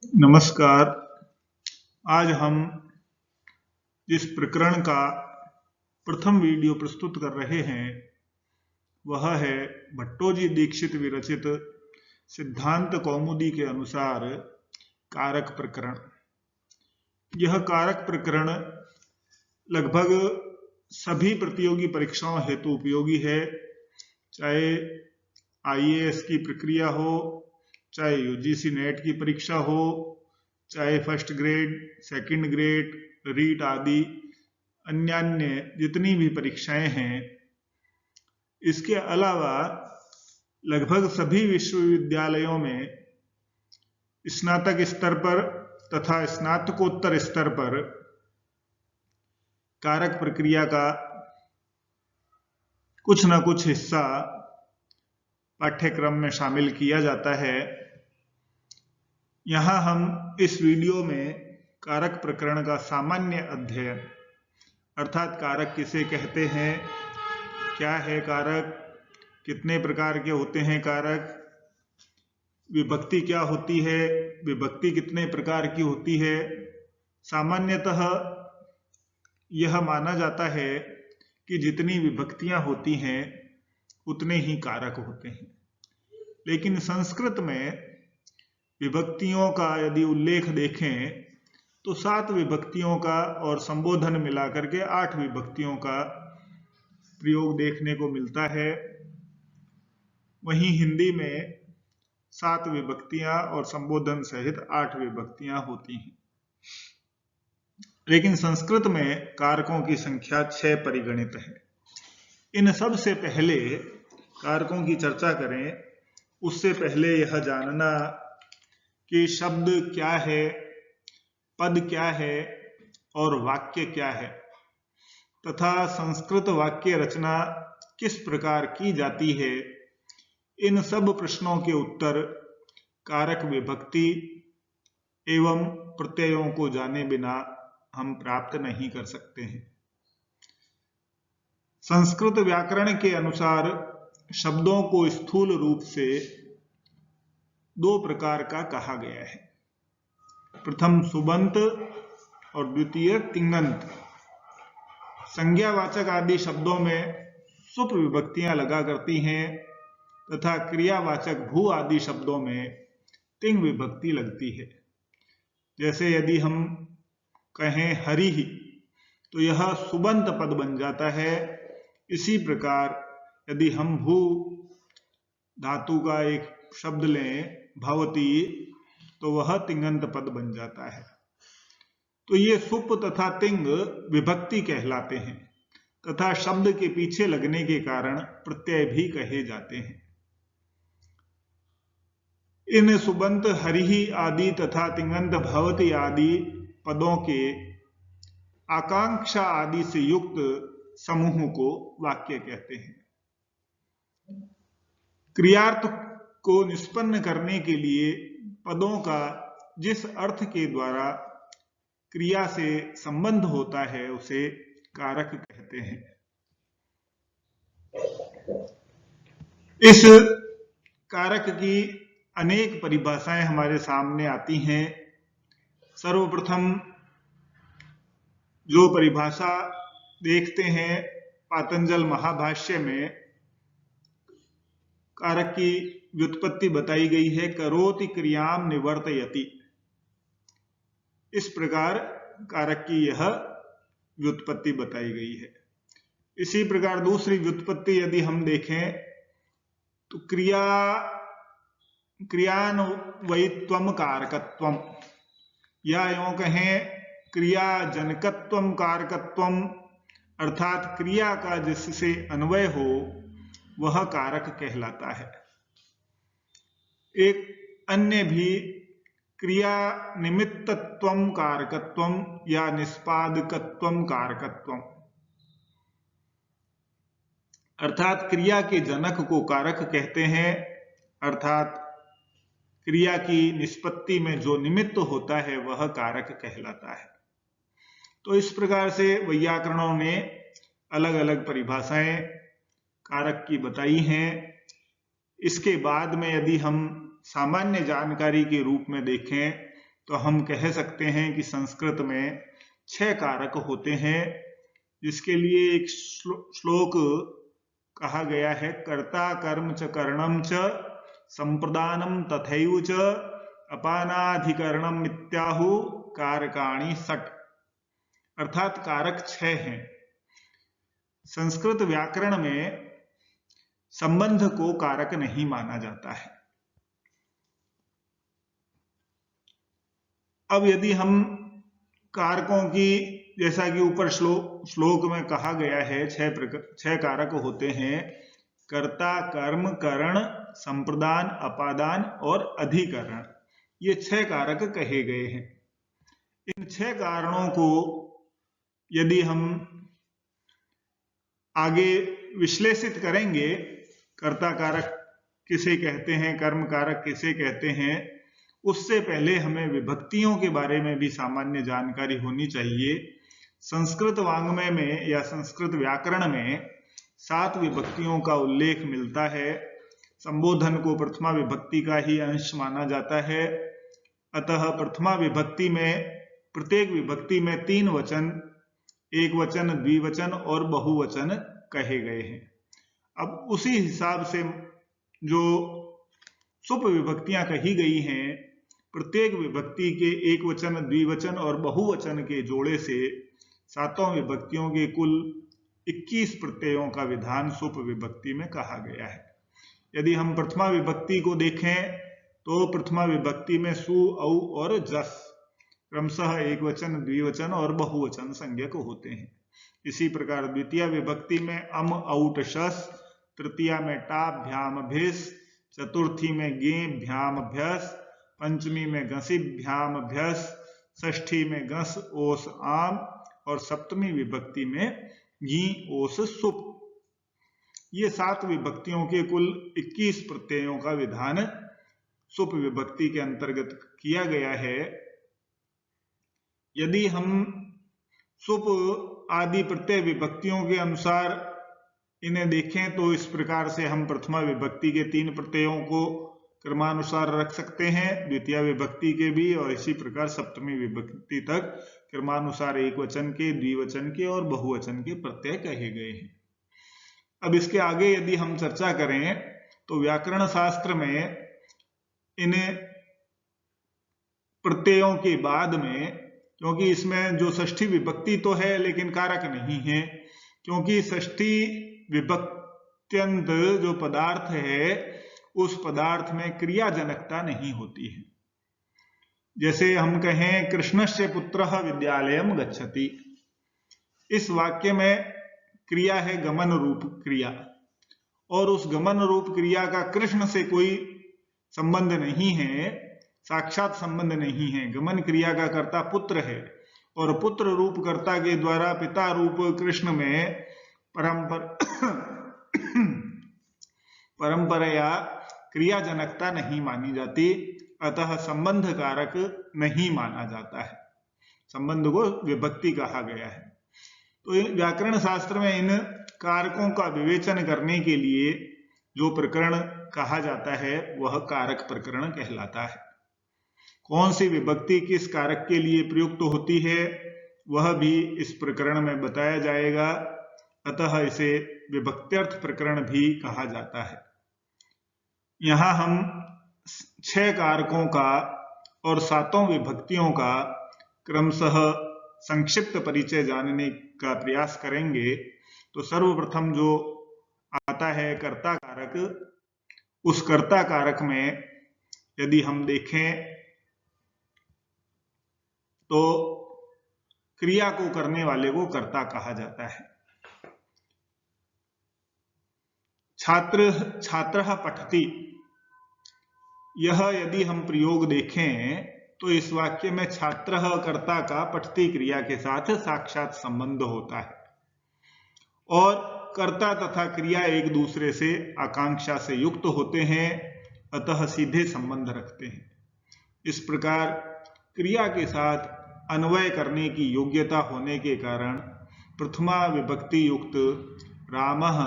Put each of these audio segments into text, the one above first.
नमस्कार। आज हम जिस प्रकरण का प्रथम वीडियो प्रस्तुत कर रहे हैं वह है भट्टोजी दीक्षित विरचित सिद्धांत कौमुदी के अनुसार कारक प्रकरण। यह कारक प्रकरण लगभग सभी प्रतियोगी परीक्षाओं हेतु उपयोगी है, चाहे आईएएस की प्रक्रिया हो, चाहे यूजीसी नेट की परीक्षा हो, चाहे first grade, second grade, REET आदि अन्य जितनी भी परीक्षाएं हैं। इसके अलावा लगभग सभी विश्वविद्यालयों में स्नातक स्तर पर तथा स्नातकोत्तर स्तर पर कारक प्रक्रिया का कुछ न कुछ हिस्सा पाठ्यक्रम में शामिल किया जाता है। यहाँ हम इस वीडियो में कारक प्रकरण का सामान्य अध्ययन अर्थात कारक किसे कहते हैं, क्या है कारक, कितने प्रकार के होते हैं कारक, विभक्ति क्या होती है, विभक्ति कितने प्रकार की होती है। सामान्यतः यह माना जाता है कि जितनी विभक्तियां होती हैं उतने ही कारक होते हैं, लेकिन संस्कृत में विभक्तियों का यदि उल्लेख देखें तो 7 विभक्तियों का और संबोधन मिलाकर के 8 विभक्तियों का प्रयोग देखने को मिलता है। वहीं हिंदी में 7 विभक्तियां और संबोधन सहित 8 विभक्तियां होती हैं, लेकिन संस्कृत में कारकों की संख्या 6 परिगणित है। इन सब से पहले कारकों की चर्चा करें उससे पहले यह जानना कि शब्द क्या है, पद क्या है और वाक्य क्या है, तथा संस्कृत वाक्य रचना किस प्रकार की जाती है, इन सब प्रश्नों के उत्तर कारक विभक्ति एवं प्रत्ययों को जाने बिना हम प्राप्त नहीं कर सकते हैं। संस्कृत व्याकरण के अनुसार शब्दों को स्थूल रूप से 2 प्रकार का कहा गया है। प्रथम सुबंत और द्वितीय तिङन्त। संज्ञावाचक आदि शब्दों में सुप विभक्तियां लगा करती हैं तथा क्रियावाचक भू आदि शब्दों में तिङ विभक्ति लगती है। जैसे यदि हम कहें हरि तो यह सुबंत पद बन जाता है। इसी प्रकार यदि हम भू धातु का एक शब्द लें भवती तो वह तिङन्त पद बन जाता है। तो ये सुप तथा तिङ विभक्ति कहलाते हैं तथा शब्द के पीछे लगने के कारण प्रत्यय भी कहे जाते हैं। इन सुबंत हरिहि आदि तथा तिङन्त भवति आदि पदों के आकांक्षा आदि से युक्त समूह को वाक्य कहते हैं। क्रियार्थ को निष्पन्न करने के लिए पदों का जिस अर्थ के द्वारा क्रिया से संबंध होता है उसे कारक कहते हैं। इस कारक की अनेक परिभाषाएं हमारे सामने आती हैं। सर्वप्रथम जो परिभाषा देखते हैं पातंजल महाभाष्य में कारक की व्युत्पत्ति बताई गई है, करोति क्रियाम निवर्तयति। इस प्रकार कारक की यह व्युत्पत्ति बताई गई है। इसी प्रकार दूसरी व्युत्पत्ति यदि हम देखें तो क्रियान्वयित्वम कारकत्वम, या यूं कहें क्रियाजनकत्वम कारकत्वम, अर्थात क्रिया का जिससे अन्वय हो वह कारक कहलाता है। एक अन्य भी क्रिया निमित्तत्वम कारकत्वम या निष्पादकत्वम कारकत्वम, अर्थात क्रिया के जनक को कारक कहते हैं, अर्थात क्रिया की निष्पत्ति में जो निमित्त होता है वह कारक कहलाता है। तो इस प्रकार से वैयाकरणों ने अलग अलग परिभाषाएं कारक की बताई हैं। इसके बाद में यदि हम सामान्य जानकारी के रूप में देखें तो हम कह सकते हैं कि संस्कृत में 6 कारक होते हैं, जिसके लिए एक श्लोक कहा गया है, कर्ता कर्म च करणम च संप्रदानम तथैव च अपानाधिकरणम इत्याहु कारकाणि षट्। अर्थात कारक 6 हैं। संस्कृत व्याकरण में संबंध को कारक नहीं माना जाता है। अब यदि हम कारकों की, जैसा कि ऊपर श्लोक में कहा गया है, 6 कारक होते हैं, कर्ता कर्म करण संप्रदान अपादान और अधिकरण। ये 6 कारक कहे गए हैं। इन 6 कारणों को यदि हम आगे विश्लेषित करेंगे, कर्ता कारक किसे कहते हैं, कर्म कारक किसे कहते हैं, उससे पहले हमें विभक्तियों के बारे में भी सामान्य जानकारी होनी चाहिए। संस्कृत वाङ्मय में या संस्कृत व्याकरण में 7 विभक्तियों का उल्लेख मिलता है। संबोधन को प्रथमा विभक्ति का ही अंश माना जाता है। अतः प्रथमा विभक्ति में प्रत्येक विभक्ति में 3 वचन, एक वचन, द्विवचन और बहुवचन कहे गए हैं। अब उसी हिसाब से जो सुप विभक्तियां कही गई हैं, प्रत्येक विभक्ति के एक वचन, द्विवचन और बहुवचन के जोड़े से 7 विभक्तियों के कुल 21 प्रत्ययों का विधान सुप विभक्ति में कहा गया है। यदि हम प्रथमा विभक्ति को देखें तो प्रथमा विभक्ति में सु, औ और जस क्रमशः एक वचन, द्विवचन और बहुवचन संज्ञक होते हैं। इसी प्रकार द्वितीय विभक्ति में अम, औट, शस, तृतीया में टा, भ्याम, भिस, चतुर्थी में गे, भ्याम, भ्यस, पंचमी में घसी, भ्याम, भ्यस, षष्ठी में घस, ओस, आम और सप्तमी विभक्ति में घी, ओस, सुप। ये 7 विभक्तियों के कुल 21 प्रत्ययों का विधान सुप विभक्ति के अंतर्गत किया गया है। यदि हम सुप आदि प्रत्यय विभक्तियों के अनुसार इन्हें देखें तो इस प्रकार से हम प्रथमा विभक्ति के 3 प्रत्ययों को क्रमानुसार रख सकते हैं, द्वितीय विभक्ति के भी, और इसी प्रकार सप्तमी विभक्ति तक क्रमानुसार एक वचन के, द्विवचन के और बहुवचन के प्रत्यय कहे गए हैं। अब इसके आगे यदि हम चर्चा करें तो व्याकरण शास्त्र में इन प्रत्ययों के बाद में, क्योंकि इसमें जो षष्ठी विभक्ति तो है लेकिन कारक नहीं है, क्योंकि षष्ठी विभक्त्यंत जो पदार्थ है उस पदार्थ में क्रियाजनकता नहीं होती है। जैसे हम कहें कृष्णस्य पुत्रः विद्यालयम गच्छति, इस वाक्य में क्रिया है गमन रूप क्रिया, और उस गमन रूप क्रिया का कृष्ण से कोई संबंध नहीं है, साक्षात संबंध नहीं है। गमन क्रिया का कर्ता पुत्र है और पुत्र रूप कर्ता के द्वारा पिता रूप कृष्ण में परंपराया क्रियाजनकता नहीं मानी जाती, अतः संबंध कारक नहीं माना जाता है। संबंध को विभक्ति कहा गया है। तो व्याकरण शास्त्र में इन कारकों का विवेचन करने के लिए जो प्रकरण कहा जाता है वह कारक प्रकरण कहलाता है। कौन सी विभक्ति किस कारक के लिए प्रयुक्त होती है वह भी इस प्रकरण में बताया जाएगा, अतः इसे विभक्त्यर्थ प्रकरण भी कहा जाता है। यहां हम 6 कारकों का और 7 विभक्तियों का क्रमशः संक्षिप्त परिचय जानने का प्रयास करेंगे। तो सर्वप्रथम जो आता है कर्ता कारक, उस कर्ता कारक में यदि हम देखें तो क्रिया को करने वाले को कर्ता कहा जाता है। छात्रः पठति, यह यदि हम प्रयोग देखें तो इस वाक्य में छात्रः कर्ता का पठति क्रिया के साथ साक्षात संबंध होता है और कर्ता तथा क्रिया एक दूसरे से आकांक्षा से युक्त होते हैं, अतः सीधे संबंध रखते हैं। इस प्रकार क्रिया के साथ अन्वय करने की योग्यता होने के कारण प्रथमा विभक्ति युक्त रामः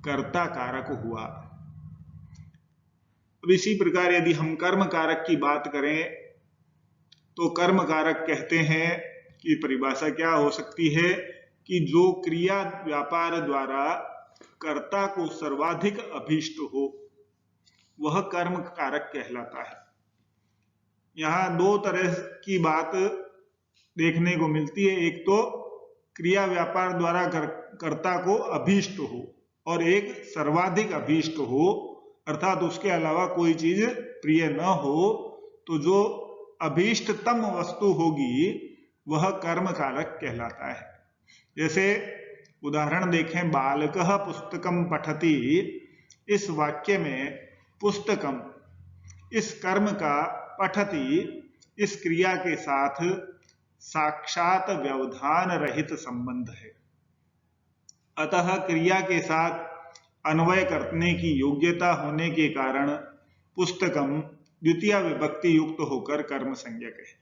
कर्ता कारक हुआ। अब इसी प्रकार यदि हम कर्म कारक की बात करें तो कर्म कारक कहते हैं कि परिभाषा क्या हो सकती है कि जो क्रिया व्यापार द्वारा कर्ता को सर्वाधिक अभीष्ट हो वह कर्म कारक कहलाता है। यहाँ दो तरह की बात देखने को मिलती है, एक तो क्रिया व्यापार द्वारा कर्ता को अभीष्ट हो और एक सर्वाधिक अभीष्ट हो, अर्थात उसके अलावा कोई चीज प्रिय न हो, तो जो अभीष्टतम वस्तु होगी वह कर्म कारक कहलाता है। जैसे उदाहरण देखें, बालकः पुस्तकम पठति, इस वाक्य में पुस्तकम इस कर्म का पठति इस क्रिया के साथ साक्षात व्यवधान रहित संबंध है, अतः क्रिया के साथ अन्वय करने की योग्यता होने के कारण पुस्तकम द्वितीय विभक्ति युक्त होकर कर्म संज्ञक है।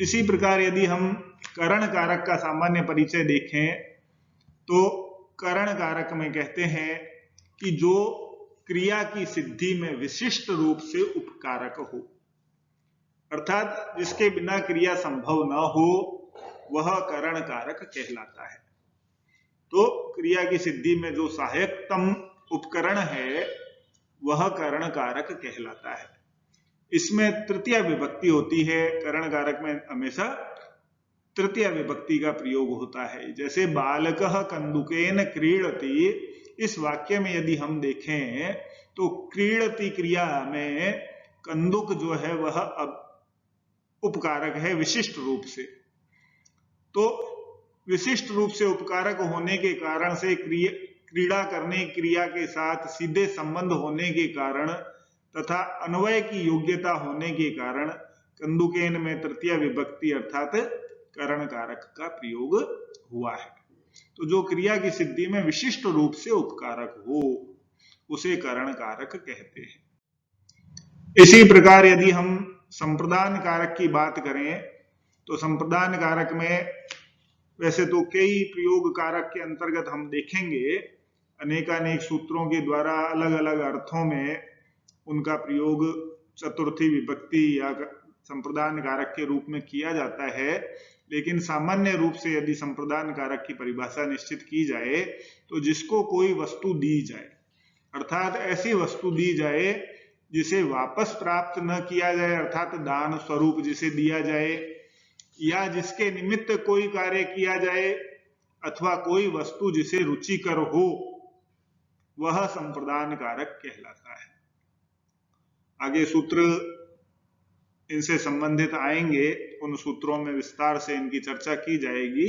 इसी प्रकार यदि हम करण कारक का सामान्य परिचय देखें तो करण कारक में कहते हैं कि जो क्रिया की सिद्धि में विशिष्ट रूप से उपकारक हो, अर्थात जिसके बिना क्रिया संभव न हो, वह करण कारक कहलाता है। तो क्रिया की सिद्धि में जो सहायकतम उपकरण है वह करण कारक कहलाता है। इसमें तृतीय विभक्ति होती है, करण कारक में हमेशा तृतीय विभक्ति का प्रयोग होता है। जैसे बालकः कंदुकेन क्रीडति, इस वाक्य में यदि हम देखें तो क्रीडति क्रिया में कंदुक जो है वह उपकारक है विशिष्ट रूप से। तो विशिष्ट रूप से उपकारक होने के कारण से क्रीड़ा करने क्रिया के साथ सीधे संबंध होने के कारण तथा अन्वय की योग्यता होने के कारण कंदुकेन में तृतीय विभक्ति अर्थात करण कारक का प्रयोग हुआ है। तो जो क्रिया की सिद्धि में विशिष्ट रूप से उपकारक हो उसे करण कारक कहते हैं। इसी प्रकार यदि हम संप्रदान कारक की बात करें तो संप्रदान कारक में वैसे तो कई प्रयोग कारक के अंतर्गत हम देखेंगे, अनेकानेक सूत्रों के द्वारा अलग अलग अर्थों में उनका प्रयोग चतुर्थी विभक्ति या संप्रदान कारक के रूप में किया जाता है। लेकिन सामान्य रूप से यदि संप्रदान कारक की परिभाषा निश्चित की जाए तो जिसको कोई वस्तु दी जाए, अर्थात ऐसी वस्तु दी जाए जिसे वापस प्राप्त न किया जाए, अर्थात दान स्वरूप जिसे दिया जाए, या जिसके निमित्त कोई कार्य किया जाए, अथवा कोई वस्तु जिसे रुचिकर हो, वह संप्रदान कारक कहलाता है। आगे सूत्र इनसे संबंधित आएंगे, उन सूत्रों में विस्तार से इनकी चर्चा की जाएगी।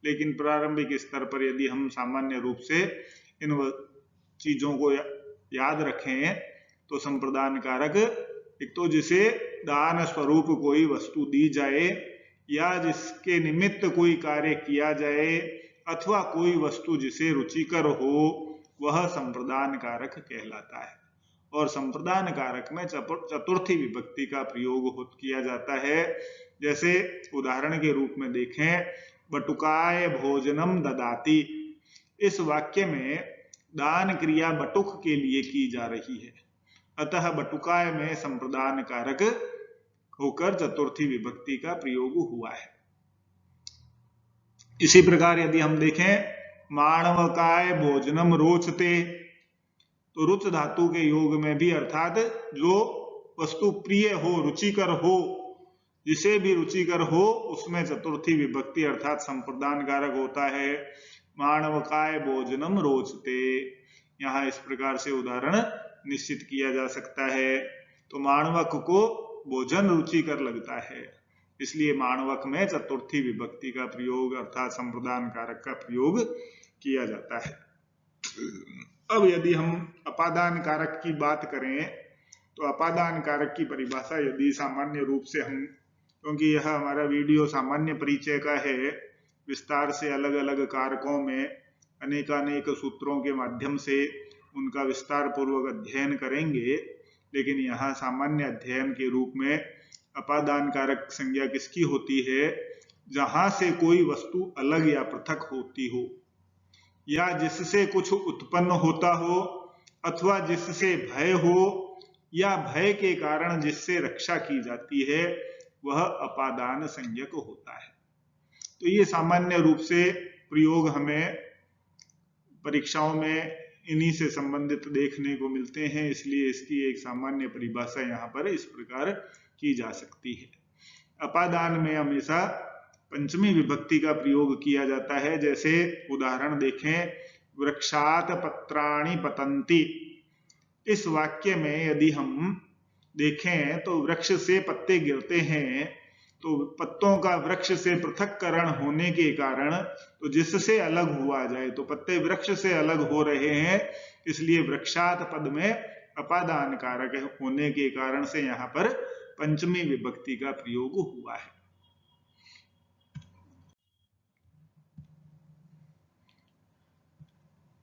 लेकिन प्रारंभिक स्तर पर यदि हम सामान्य रूप से इन चीजों को याद रखें तो संप्रदान कारक एक तो जिसे दान स्वरूप कोई वस्तु दी जाए, या जिसके निमित्त कोई कार्य किया जाए, अथवा कोई वस्तु जिसे रुचिकर हो, वह संप्रदान कारक कहलाता है। और संप्रदान कारक में चतुर्थी विभक्ति का प्रयोग किया जाता है। जैसे उदाहरण के रूप में देखें, बटुकाय भोजनम ददाति, इस वाक्य में दान क्रिया बटुक के लिए की जा रही है, अतः बटुकाय में संप्रदान कारक होकर चतुर्थी विभक्ति का प्रयोग हुआ है। इसी प्रकार यदि हम देखें, माणवकाय भोजनम रोचते, तो रुच धातु के योग में भी अर्थात जो वस्तु प्रिय हो, रुचिकर हो, जिसे भी रुचिकर हो, उसमें चतुर्थी विभक्ति अर्थात संप्रदान कारक होता है। माणवकाय भोजनम रोचते, यहाँ इस प्रकार से उदाहरण निश्चित किया जा सकता है। तो माणवक को भोजन रुचिकर लगता है, इसलिए माणवक में चतुर्थी विभक्ति का प्रयोग अर्थात संप्रदान कारक का प्रयोग किया जाता है। अब यदि हम अपादान कारक की बात करें तो अपादान कारक की परिभाषा यदि सामान्य रूप से हम, क्योंकि यह हमारा वीडियो सामान्य परिचय का है, विस्तार से अलग अलग कारकों में अनेकानेक सूत्रों के माध्यम से उनका विस्तार पूर्वक अध्ययन करेंगे। लेकिन यहाँ सामान्य अध्ययन के रूप में अपादान कारक संज्ञा किसकी होती है? जहां से कोई वस्तु अलग या पृथक होती हो, या जिससे कुछ उत्पन्न होता हो, अथवा जिससे भय हो, या भय के कारण जिससे रक्षा की जाती है, वह अपादान संज्ञक होता है। तो ये सामान्य रूप से प्रयोग हमें परीक्षाओं में इन्हीं से संबंधित देखने को मिलते हैं, इसलिए इसकी एक सामान्य परिभाषा यहाँ पर इस प्रकार की जा सकती है। अपादान में हमेशा पंचमी विभक्ति का प्रयोग किया जाता है। जैसे उदाहरण देखें, वृक्षात पत्राणि पतन्ति। इस वाक्य में यदि हम देखें तो वृक्ष से पत्ते गिरते हैं, तो पत्तों का वृक्ष से पृथक्करण होने के कारण, तो जिससे अलग हुआ जाए, तो पत्ते वृक्ष से अलग हो रहे हैं, इसलिए वृक्षात पद में अपादान कारक होने के कारण से यहाँ पर पंचमी विभक्ति का प्रयोग हुआ है।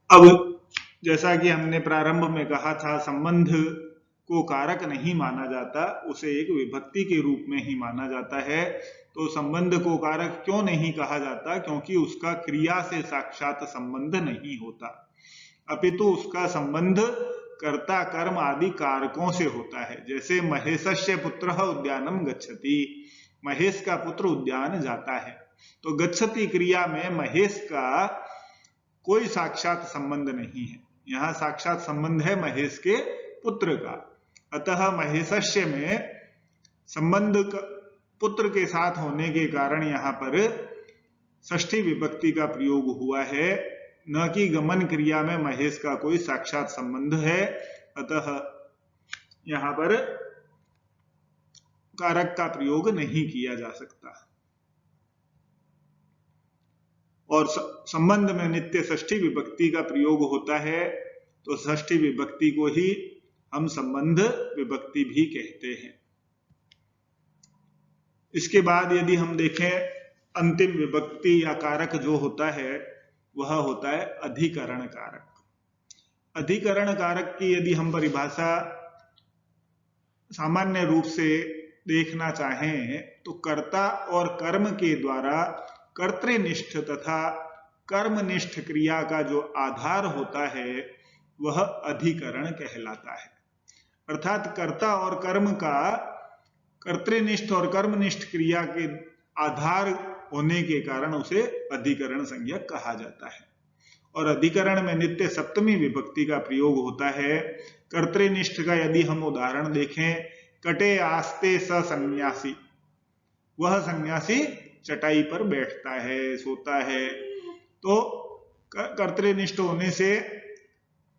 अब जैसा कि हमने प्रारंभ में कहा था, संबंध को कारक नहीं माना जाता, उसे एक विभक्ति के रूप में ही माना जाता है। तो संबंध को कारक क्यों नहीं कहा जाता? क्योंकि उसका क्रिया से साक्षात संबंध नहीं होता, अपितु उसका संबंध कर्ता कर्म आदि कारकों से होता है। जैसे महेशस्य पुत्रः उद्यानम गच्छति, महेश का पुत्र उद्यान जाता है, तो गच्छति क्रिया में महेश का कोई साक्षात संबंध नहीं है, यहाँ साक्षात संबंध है महेश के पुत्र का। अतः महेशस्य में संबंध पुत्र के साथ होने के कारण यहाँ पर षष्ठी विभक्ति का प्रयोग हुआ है, न कि गमन क्रिया में महेश का कोई साक्षात संबंध है। अतः यहाँ पर कारक का प्रयोग नहीं किया जा सकता। और संबंध में नित्य षष्ठी विभक्ति का प्रयोग होता है, तो षष्ठी विभक्ति को ही हम संबंध विभक्ति भी कहते हैं। इसके बाद यदि हम देखें, अंतिम विभक्ति या कारक जो होता है वह होता है अधिकरण कारक। अधिकरण कारक की यदि हम परिभाषा सामान्य रूप से देखना चाहें तो कर्ता और कर्म के द्वारा कर्तृनिष्ठ तथा कर्मनिष्ठ क्रिया का जो आधार होता है वह अधिकरण कहलाता है। अर्थात कर्ता और कर्म का कर्तृनिष्ठ और कर्मनिष्ठ क्रिया के आधार होने के कारण उसे अधिकरण संज्ञक कहा जाता है। और अधिकरण में नित्य सप्तमी विभक्ति का प्रयोग होता है। कर्तृनिष्ठ का यदि हम उदाहरण देखें, कटे आस्ते स सन्यासी, वह सन्यासी चटाई पर बैठता है, सोता है। तो कर्तृनिष्ठ होने से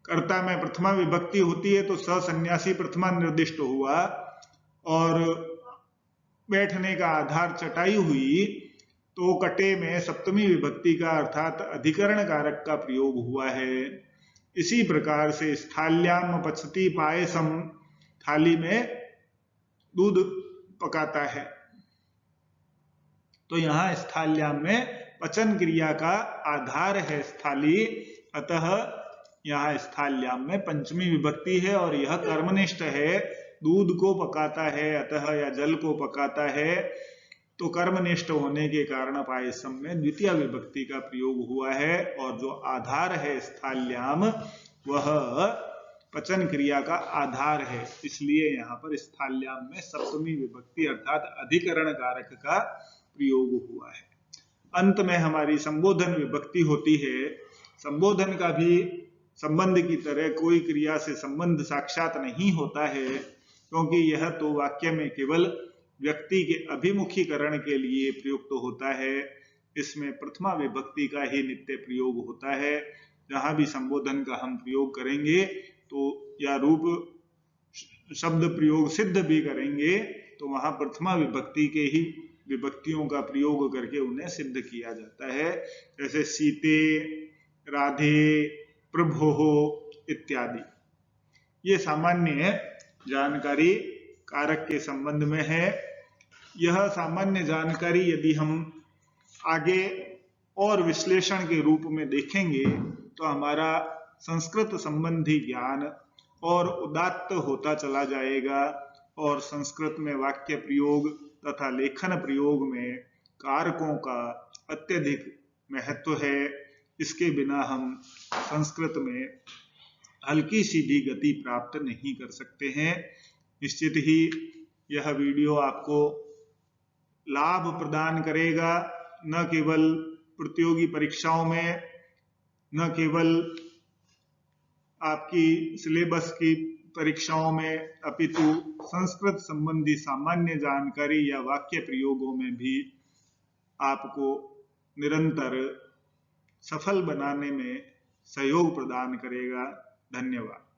कर्ता में प्रथमा विभक्ति होती है, तो स सन्यासी प्रथमा निर्दिष्ट हुआ, और बैठने का आधार चटाई हुई, तो कटे में सप्तमी विभक्ति का अर्थात अधिकरण कारक का प्रयोग हुआ है। इसी प्रकार से स्थाल्याम पचती पायसम, थाली में दूध पकाता है, तो यहाँ स्थाल्याम में पचन क्रिया का आधार है स्थाली, अतः यहाँ स्थाल्याम में पंचमी विभक्ति है और यह कर्मनिष्ठ है, दूध को पकाता है अतः या जल को पकाता है, तो कर्मनिष्ठ होने के कारण पायसम में द्वितीय विभक्ति का प्रयोग हुआ है। और जो आधार है स्थाल्याम वह पचन क्रिया का आधार है, इसलिए यहाँ पर स्थाल्याम में सप्तमी विभक्ति अर्थात अधिकरण कारक का प्रयोग हुआ है। अंत में हमारी संबोधन विभक्ति होती है। संबोधन का भी संबंध की तरह कोई क्रिया से संबंध साक्षात नहीं होता है, क्योंकि यह तो वाक्य में केवल व्यक्ति के अभिमुखीकरण के लिए प्रयुक्त होता है। इसमें प्रथमा विभक्ति का ही नित्य प्रयोग होता है। जहां भी संबोधन का हम प्रयोग करेंगे तो या रूप शब्द प्रयोग सिद्ध भी करेंगे तो वहां प्रथमा विभक्ति के ही विभक्तियों का प्रयोग करके उन्हें सिद्ध किया जाता है। जैसे सीते, राधे, प्रभो इत्यादि। ये सामान्य जानकारी कारक के संबंध में है। यह सामान्य जानकारी यदि हम आगे और विश्लेषण के रूप में देखेंगे तो हमारा संस्कृत संबंधी ज्ञान और उदात्त होता चला जाएगा, और संस्कृत में वाक्य प्रयोग तथा लेखन प्रयोग में कारकों का अत्यधिक महत्व है। इसके बिना हम संस्कृत में हल्की सी भी गति प्राप्त नहीं कर सकते हैं। निश्चित ही यह वीडियो आपको लाभ प्रदान करेगा, न केवल प्रतियोगी परीक्षाओं में, न केवल आपकी सिलेबस की परीक्षाओं में, अपितु संस्कृत संबंधी सामान्य जानकारी या वाक्य प्रयोगों में भी आपको निरंतर सफल बनाने में सहयोग प्रदान करेगा। धन्यवाद।